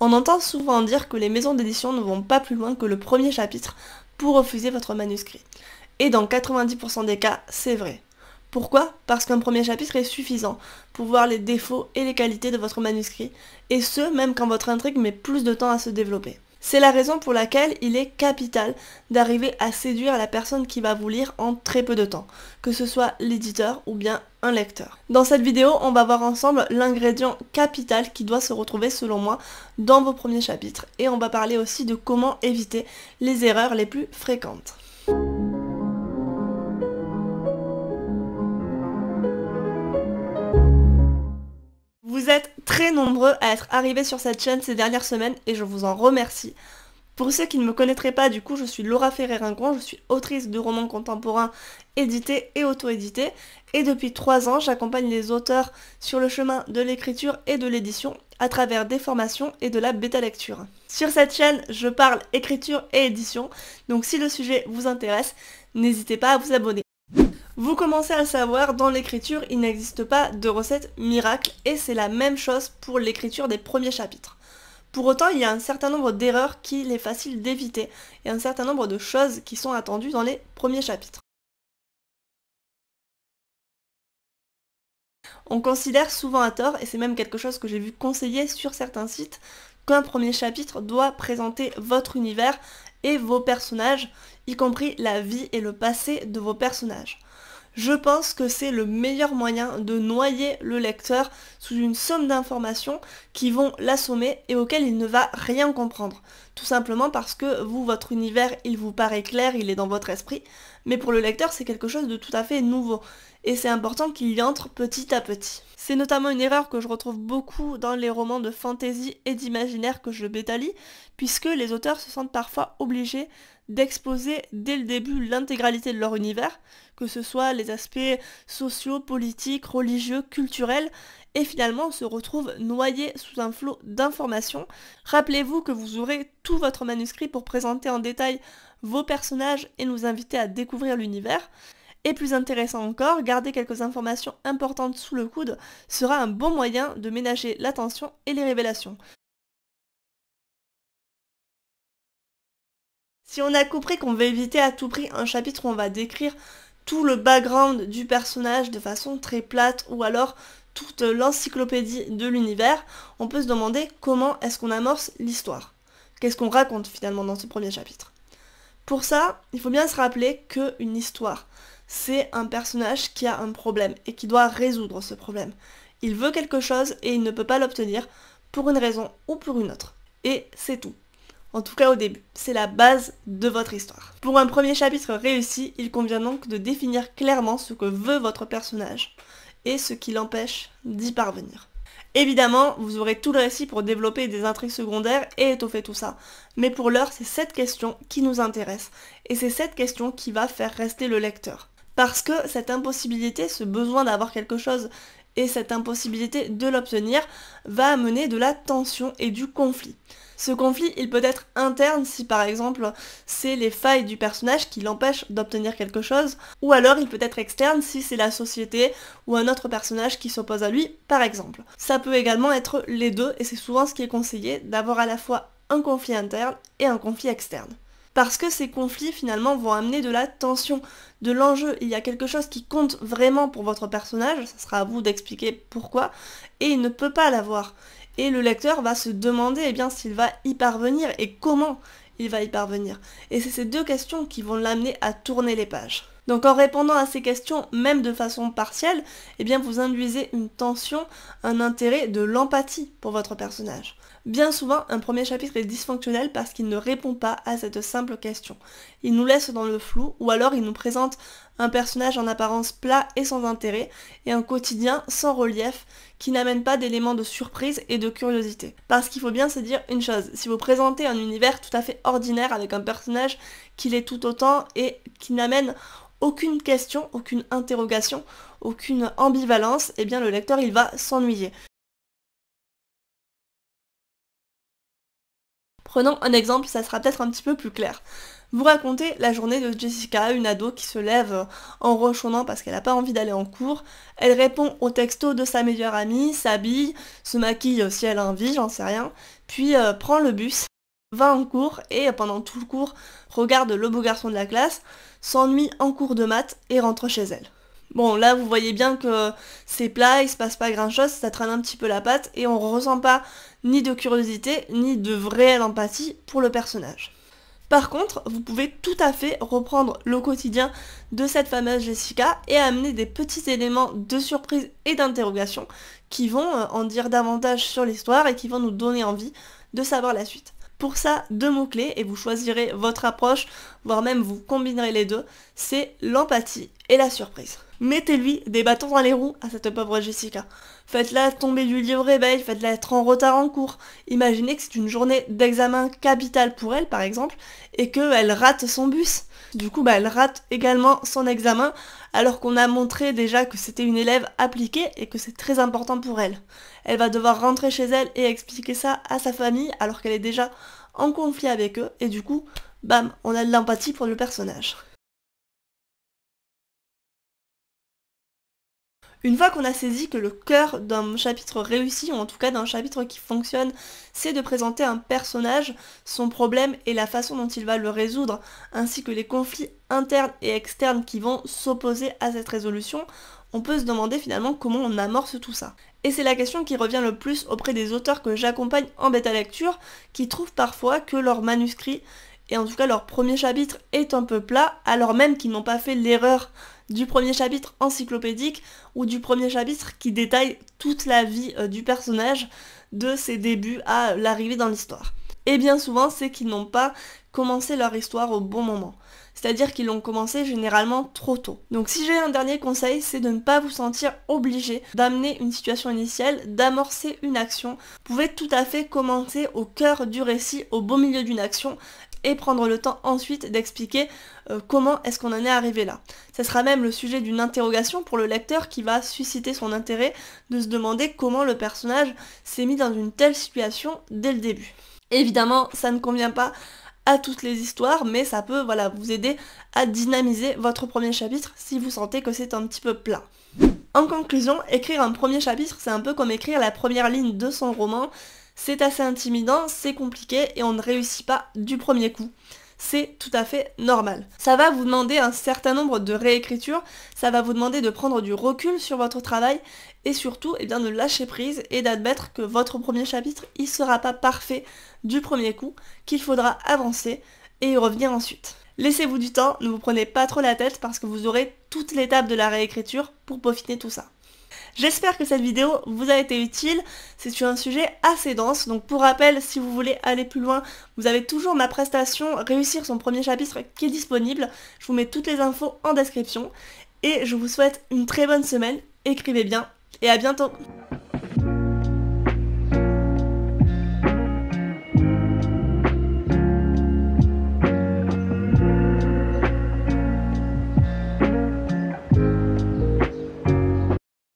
On entend souvent dire que les maisons d'édition ne vont pas plus loin que le premier chapitre pour refuser votre manuscrit. Et dans 90% des cas, c'est vrai. Pourquoi? Parce qu'un premier chapitre est suffisant pour voir les défauts et les qualités de votre manuscrit, et ce, même quand votre intrigue met plus de temps à se développer. C'est la raison pour laquelle il est capital d'arriver à séduire la personne qui va vous lire en très peu de temps, que ce soit l'éditeur ou bien un lecteur. Dans cette vidéo, on va voir ensemble l'ingrédient capital qui doit se retrouver selon moi dans vos premiers chapitres, et on va parler aussi de comment éviter les erreurs les plus fréquentes. Vous êtes très nombreux à être arrivés sur cette chaîne ces dernières semaines et je vous en remercie. Pour ceux qui ne me connaîtraient pas, du coup, je suis Laura Ferré-Rincon, je suis autrice de romans contemporains édités et auto-édités. Et depuis 3 ans, j'accompagne les auteurs sur le chemin de l'écriture et de l'édition à travers des formations et de la bêta-lecture. Sur cette chaîne, je parle écriture et édition, donc si le sujet vous intéresse, n'hésitez pas à vous abonner. Vous commencez à le savoir, dans l'écriture, il n'existe pas de recette miracle et c'est la même chose pour l'écriture des premiers chapitres. Pour autant, il y a un certain nombre d'erreurs qu'il est facile d'éviter et un certain nombre de choses qui sont attendues dans les premiers chapitres. On considère souvent à tort, et c'est même quelque chose que j'ai vu conseiller sur certains sites, qu'un premier chapitre doit présenter votre univers et vos personnages, y compris la vie et le passé de vos personnages. Je pense que c'est le meilleur moyen de noyer le lecteur sous une somme d'informations qui vont l'assommer et auxquelles il ne va rien comprendre. Tout simplement parce que vous, votre univers, il vous paraît clair, il est dans votre esprit, mais pour le lecteur, c'est quelque chose de tout à fait nouveau. Et c'est important qu'il y entre petit à petit. C'est notamment une erreur que je retrouve beaucoup dans les romans de fantasy et d'imaginaire que je bêta-lis, puisque les auteurs se sentent parfois obligés d'exposer dès le début l'intégralité de leur univers, que ce soit les aspects sociaux, politiques, religieux, culturels, et finalement on se retrouve noyé sous un flot d'informations. Rappelez-vous que vous aurez tout votre manuscrit pour présenter en détail vos personnages et nous inviter à découvrir l'univers. Et plus intéressant encore, garder quelques informations importantes sous le coude sera un bon moyen de ménager l'attention et les révélations. Si on a compris qu'on veut éviter à tout prix un chapitre où on va décrire tout le background du personnage de façon très plate ou alors toute l'encyclopédie de l'univers, on peut se demander comment est-ce qu'on amorce l'histoire. Qu'est-ce qu'on raconte finalement dans ce premier chapitre. Pour ça, il faut bien se rappeler qu'une histoire, c'est un personnage qui a un problème et qui doit résoudre ce problème. Il veut quelque chose et il ne peut pas l'obtenir pour une raison ou pour une autre. Et c'est tout. En tout cas au début, c'est la base de votre histoire. Pour un premier chapitre réussi, il convient donc de définir clairement ce que veut votre personnage et ce qui l'empêche d'y parvenir. Évidemment, vous aurez tout le récit pour développer des intrigues secondaires et étoffer tout ça. Mais pour l'heure, c'est cette question qui nous intéresse. Et c'est cette question qui va faire rester le lecteur. Parce que cette impossibilité, ce besoin d'avoir quelque chose et cette impossibilité de l'obtenir va amener de la tension et du conflit. Ce conflit, il peut être interne si par exemple c'est les failles du personnage qui l'empêchent d'obtenir quelque chose, ou alors il peut être externe si c'est la société ou un autre personnage qui s'oppose à lui, par exemple. Ça peut également être les deux, et c'est souvent ce qui est conseillé, d'avoir à la fois un conflit interne et un conflit externe. Parce que ces conflits finalement vont amener de la tension, de l'enjeu. Il y a quelque chose qui compte vraiment pour votre personnage, ça sera à vous d'expliquer pourquoi, et il ne peut pas l'avoir. Et le lecteur va se demander s'il va y parvenir et comment il va y parvenir. Et c'est ces deux questions qui vont l'amener à tourner les pages. Donc en répondant à ces questions, même de façon partielle, vous induisez une tension, un intérêt, de l'empathie pour votre personnage. Bien souvent, un premier chapitre est dysfonctionnel parce qu'il ne répond pas à cette simple question. Il nous laisse dans le flou, ou alors il nous présente un personnage en apparence plat et sans intérêt, et un quotidien sans relief, qui n'amène pas d'éléments de surprise et de curiosité. Parce qu'il faut bien se dire une chose, si vous présentez un univers tout à fait ordinaire avec un personnage qui l'est tout autant et qui n'amène aucune question, aucune interrogation, aucune ambivalence, le lecteur il va s'ennuyer. Prenons un exemple, ça sera peut-être un petit peu plus clair. Vous racontez la journée de Jessica, une ado qui se lève en rechonnant parce qu'elle n'a pas envie d'aller en cours. Elle répond au texto de sa meilleure amie, s'habille, se maquille si elle a envie, j'en sais rien, puis prend le bus, va en cours et pendant tout le cours regarde le beau garçon de la classe, s'ennuie en cours de maths et rentre chez elle. Bon, là, vous voyez bien que c'est plat, il se passe pas grand-chose, ça traîne un petit peu la patte, et on ressent pas ni de curiosité, ni de réelle empathie pour le personnage. Par contre, vous pouvez tout à fait reprendre le quotidien de cette fameuse Jessica et amener des petits éléments de surprise et d'interrogation qui vont en dire davantage sur l'histoire et qui vont nous donner envie de savoir la suite. Pour ça, 2 mots-clés, et vous choisirez votre approche, voire même vous combinerez les deux, c'est l'empathie et la surprise. Mettez-lui des bâtons dans les roues à cette pauvre Jessica. Faites-la tomber du lit au réveil, faites-la être en retard en cours. Imaginez que c'est une journée d'examen capital pour elle, par exemple, et qu'elle rate son bus. Du coup, elle rate également son examen, alors qu'on a montré déjà que c'était une élève appliquée et que c'est très important pour elle. Elle va devoir rentrer chez elle et expliquer ça à sa famille, alors qu'elle est déjà en conflit avec eux, et du coup, bam, on a de l'empathie pour le personnage. Une fois qu'on a saisi que le cœur d'un chapitre réussi, ou en tout cas d'un chapitre qui fonctionne, c'est de présenter un personnage, son problème et la façon dont il va le résoudre, ainsi que les conflits internes et externes qui vont s'opposer à cette résolution, on peut se demander finalement comment on amorce tout ça. Et c'est la question qui revient le plus auprès des auteurs que j'accompagne en bêta lecture, qui trouvent parfois que leur manuscrit, et en tout cas leur premier chapitre, est un peu plat, alors même qu'ils n'ont pas fait l'erreur du premier chapitre encyclopédique ou du premier chapitre qui détaille toute la vie du personnage de ses débuts à l'arrivée dans l'histoire. Et bien souvent, c'est qu'ils n'ont pas commencé leur histoire au bon moment. C'est-à-dire qu'ils l'ont commencé généralement trop tôt. Donc si j'ai un dernier conseil, c'est de ne pas vous sentir obligé d'amener une situation initiale, d'amorcer une action. Vous pouvez tout à fait commencer au cœur du récit, au beau milieu d'une action, et prendre le temps ensuite d'expliquer comment est-ce qu'on en est arrivé là. Ça sera même le sujet d'une interrogation pour le lecteur qui va susciter son intérêt de se demander comment le personnage s'est mis dans une telle situation dès le début. Évidemment, ça ne convient pas à toutes les histoires, mais ça peut vous aider à dynamiser votre premier chapitre si vous sentez que c'est un petit peu plat. En conclusion, écrire un premier chapitre, c'est un peu comme écrire la première ligne de son roman. C'est assez intimidant, c'est compliqué et on ne réussit pas du premier coup. C'est tout à fait normal. Ça va vous demander un certain nombre de réécritures, ça va vous demander de prendre du recul sur votre travail et surtout de lâcher prise et d'admettre que votre premier chapitre, il sera pas parfait du premier coup, qu'il faudra avancer et y revenir ensuite. Laissez-vous du temps, ne vous prenez pas trop la tête parce que vous aurez toute l'étape de la réécriture pour peaufiner tout ça. J'espère que cette vidéo vous a été utile, c'est un sujet assez dense, donc pour rappel, si vous voulez aller plus loin, vous avez toujours ma prestation Réussir son premier chapitre qui est disponible, je vous mets toutes les infos en description, et je vous souhaite une très bonne semaine, écrivez bien, et à bientôt.